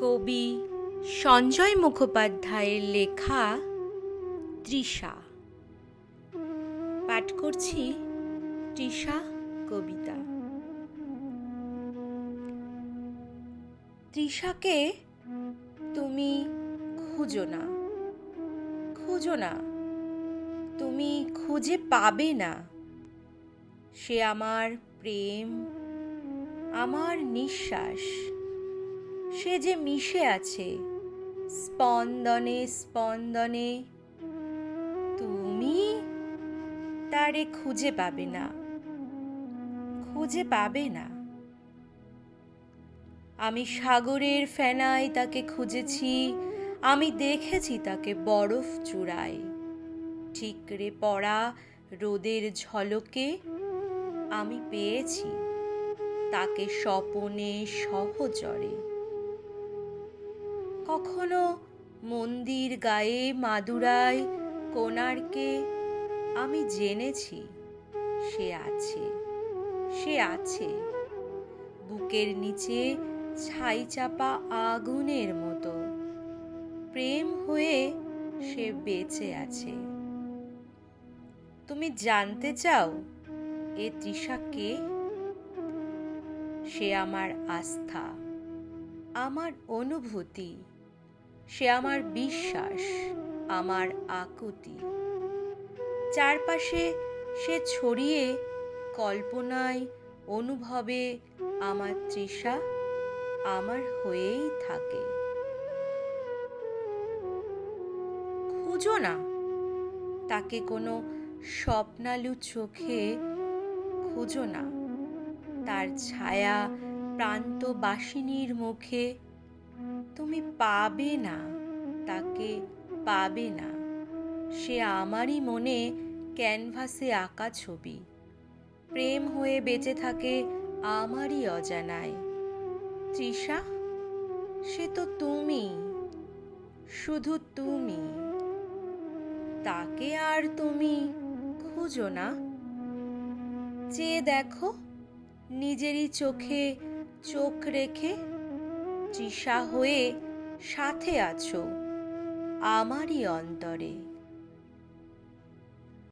কবি সঞ্জয় মুখোপাধ্যায়ের লেখা তৃষা। পাঠ করছি তৃষা কবিতা। তৃষাকে তুমি খুঁজো না, খুঁজো না, তুমি খুঁজে পাবে না। সে আমার প্রেম, আমার নিঃশ্বাস, সে যে মিশে আছে স্পন্দনে স্পন্দনে। তুমি তারে খুঁজে পাবে না, খুঁজে পাবে না। আমি সাগরের ফেনায় তাকে খুঁজেছি, আমি দেখেছি তাকে বরফ চূড়ায়। ঠিকরে পড়া রোদের ঝলকে আমি পেয়েছি তাকে স্বপনে সহচরে। কখনো মন্দির গায়ে মাদুরায় কোণার্কে আমি জেনেছি সে আছে, সে আছে বুকের নিচে ছাই চাপা আগুনের মতো। প্রেম হয়ে সে বেঁচে আছে। তুমি জানতে চাও এ তৃষা কে? সে আমার আস্থা, আমার অনুভূতি, সে আমার বিশ্বাস, আমার আকুতি। চারপাশে সে ছড়িয়ে কল্পনায় অনুভবে আমার তৃষা আমার হয়েই থাকে। খুঁজো না তাকে কোনো স্বপ্নালু চোখে, খুঁজো না তার ছায়া প্রান্তবাসিনীর মুখে। তুমি পাবে না তাকে, পাবে না। সে আমারই মনে ক্যানভাসে আঁকা ছবি, প্রেম হয়ে বেঁচে থাকে আমারই অজানায়। তৃষা, সে তো তুমি, শুধু তুমি। তাকে আর তুমি খুঁজো না। চেয়ে দেখো নিজেরই চোখে চোখ রেখে, তৃষা হয়ে সাথে আছো আমারই অন্তরে।